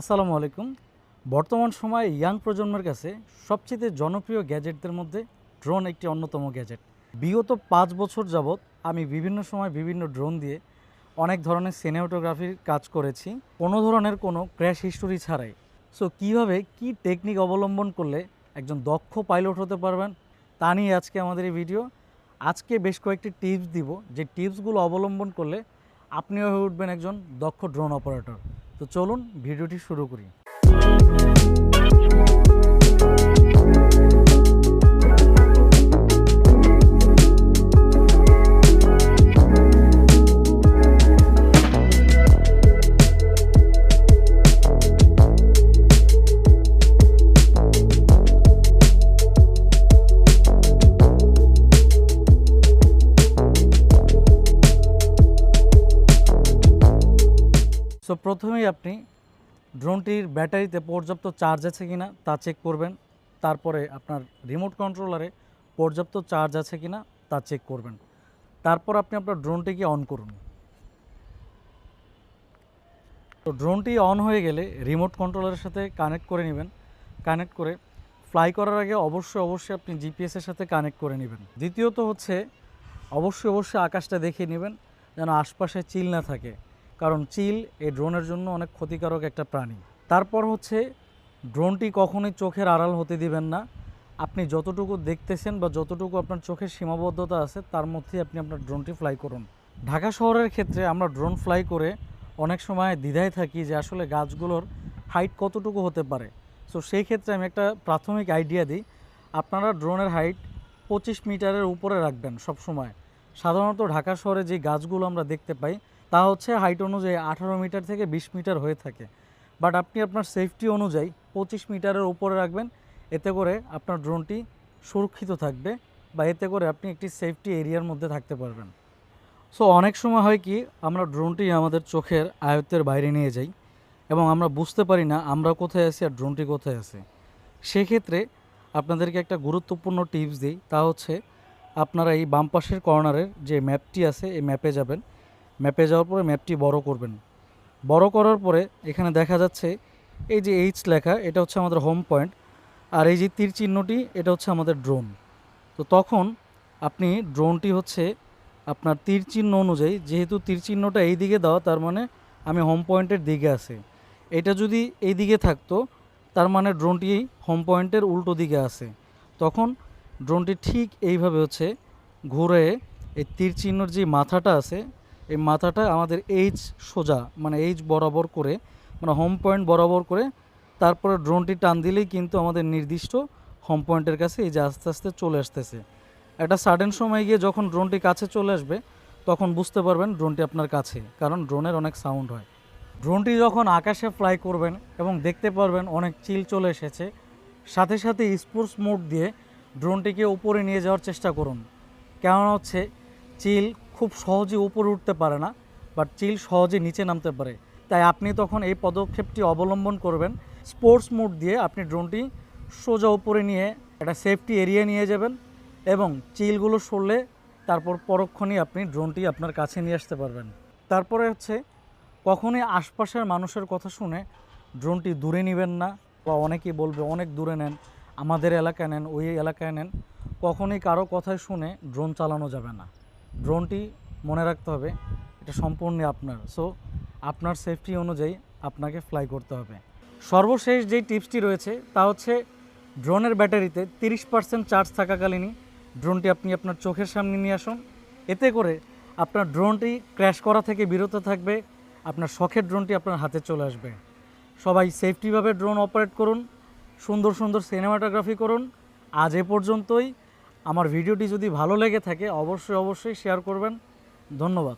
আসসালামু আলাইকুম। বর্তমান সময়ে ইয়াং প্রজন্মের কাছে সবচেয়ে জনপ্রিয় গ্যাজেটদের মধ্যে ড্রোন একটি অন্যতম গ্যাজেট। বিগত ৫ বছর যাবৎ আমি বিভিন্ন সময় বিভিন্ন ড্রোন দিয়ে অনেক ধরনের সিনেমাটোগ্রাফির কাজ করেছি, কোনো ধরনের কোনো ক্র্যাশ হিস্টোরি ছাড়াই। সো কীভাবে কী টেকনিক অবলম্বন করলে একজন দক্ষ পাইলট হতে পারবেন তা নিয়ে আজকে আমাদের এই ভিডিও। আজকে বেশ কয়েকটি টিপস দিব, যে টিপসগুলো অবলম্বন করলে আপনিও হয়ে উঠবেন একজন দক্ষ ড্রোন অপারেটর। তো চলুন ভিডিওটি শুরু করি। সো প্রথমেই আপনি ড্রোনটির ব্যাটারিতে পর্যাপ্ত চার্জ আছে কিনা তা চেক করবেন। তারপরে আপনার রিমোট কন্ট্রোলারে পর্যাপ্ত চার্জ আছে কিনা তা চেক করবেন। তারপর আপনি আপনার ড্রোনটিকে অন করুন। তো ড্রোনটি অন হয়ে গেলে রিমোট কন্ট্রোলারের সাথে কানেক্ট করে নেবেন। কানেক্ট করে ফ্লাই করার আগে অবশ্যই আপনি জিপিএসের সাথে কানেক্ট করে নেবেন। দ্বিতীয়ত হচ্ছে অবশ্যই আকাশটা দেখে নেবেন যেন আশপাশে চিল না থাকে, কারণ চিল এই ড্রোনের জন্য অনেক ক্ষতিকারক একটা প্রাণী। তারপর হচ্ছে ড্রোনটি কখনোই চোখের আড়াল হতে দিবেন না। আপনি যতটুকু দেখতেছেন বা যতটুকু আপনার চোখের সীমাবদ্ধতা আছে তার মধ্যেই আপনি আপনার ড্রোনটি ফ্লাই করুন। ঢাকা শহরের ক্ষেত্রে আমরা ড্রোন ফ্লাই করে অনেক সময় দ্বিধায় থাকি যে আসলে গাছগুলোর হাইট কতটুকু হতে পারে। সো সেই ক্ষেত্রে আমি একটা প্রাথমিক আইডিয়া দিই। আপনারা ড্রোনের হাইট 25 মিটারের উপরে রাখবেন সব সময়। সাধারণত ঢাকা শহরে যে গাছগুলো আমরা দেখতে পাই তা হচ্ছে হাইট অনুযায়ী 18 মিটার থেকে 20 মিটার হয়ে থাকে। বাট আপনি আপনার সেফটি অনুযায়ী 25 মিটারের উপরে রাখবেন। এতে করে আপনার ড্রোনটি সুরক্ষিত থাকবে বা এতে করে আপনি একটি সেফটি এরিয়ার মধ্যে থাকতে পারবেন। সো অনেক সময় হয় কি, আমরা ড্রোনটি আমাদের চোখের আয়ত্তের বাইরে নিয়ে যাই এবং আমরা বুঝতে পারি না আমরা কোথায় আছি আর ড্রোনটি কোথায় আছে। সেক্ষেত্রে আপনাদেরকে একটা গুরুত্বপূর্ণ টিপস দিই, তা হচ্ছে আপনারা এই বাম পাশের কর্নারের যে ম্যাপটি আছে এই ম্যাপে যাবেন। ম্যাপে যাওয়ার পরে ম্যাপটি বড় করবেন। বড় করার পরে এখানে দেখা যাচ্ছে এই যে এইচ লেখা, এটা হচ্ছে আমাদের হোম পয়েন্ট, আর এই যে তীর চিহ্নটি এটা হচ্ছে আমাদের ড্রোন। তো তখন আপনি ড্রোনটি হচ্ছে আপনার তীর চিহ্ন অনুযায়ী, যেহেতু তীর চিহ্নটা এই দিকে দেওয়া তার মানে আমি হোম পয়েন্টের দিকে আছে। এটা যদি এই দিকে থাকতো তার মানে ড্রোনটি হোম পয়েন্টের উল্টো দিকে আছে। তখন ড্রোনটি ঠিক এইভাবে হচ্ছে ঘুরে এই তীর চিহ্নর যে মাথাটা আছে এই মাথাটা আমাদের এইচ সোজা মানে এইচ বরাবর করে, মানে হোম পয়েন্ট বরাবর করে তারপরে ড্রোনটি টান দিলেই কিন্তু আমাদের নির্দিষ্ট হোম পয়েন্টের কাছে এই যে আস্তে আস্তে চলে আসতেছে। একটা সাডেন সময় গিয়ে যখন ড্রোনটি কাছে চলে আসবে তখন বুঝতে পারবেন ড্রোনটি আপনার কাছে, কারণ ড্রোনের অনেক সাউন্ড হয়। ড্রোনটি যখন আকাশে ফ্লাই করবেন এবং দেখতে পারবেন অনেক চিল চলে এসেছে, সাথে সাথে স্পোর্টস মোড দিয়ে ড্রোনটিকে উপরে নিয়ে যাওয়ার চেষ্টা করুন। কেননা হচ্ছে চিল খুব সহজে উপরে উঠতে পারে না, বাট চিল সহজে নিচে নামতে পারে। তাই আপনি তখন এই পদক্ষেপটি অবলম্বন করবেন। স্পোর্টস মোড দিয়ে আপনি ড্রোনটি সোজা উপরে নিয়ে একটা সেফটি এরিয়া নিয়ে যাবেন এবং চিলগুলো সরলে তারপর পরক্ষণেই আপনি ড্রোনটি আপনার কাছে নিয়ে আসতে পারবেন। তারপরে হচ্ছে কখনোই আশপাশের মানুষের কথা শুনে ড্রোনটি দূরে নেবেন না, বা অনেকেই বলবে অনেক দূরে নেন, আমাদের এলাকায় নেন, ওই এলাকায় নেন। কখনোই কারো কথায় শুনে ড্রোন চালানো যাবে না। ড্রোনটি মনে রাখতে হবে এটা সম্পূর্ণ আপনার। সো আপনার সেফটি অনুযায়ী আপনাকে ফ্লাই করতে হবে। সর্বশেষ যেই টিপসটি রয়েছে তা হচ্ছে ড্রোনের ব্যাটারিতে 30% চার্জ থাকাকালীনই ড্রোনটি আপনি আপনার চোখের সামনে নিয়ে আসুন। এতে করে আপনার ড্রোনটি ক্র্যাশ করা থেকে বিরত থাকবে, আপনার শখের ড্রোনটি আপনার হাতে চলে আসবে। সবাই সেফটিভাবে ড্রোন অপারেট করুন, সুন্দর সুন্দর সিনেমাটোগ্রাফি করুন। আজ এ পর্যন্তই। আমার ভিডিওটি যদি ভালো লেগে থাকে অবশ্যই শেয়ার করবেন। ধন্যবাদ।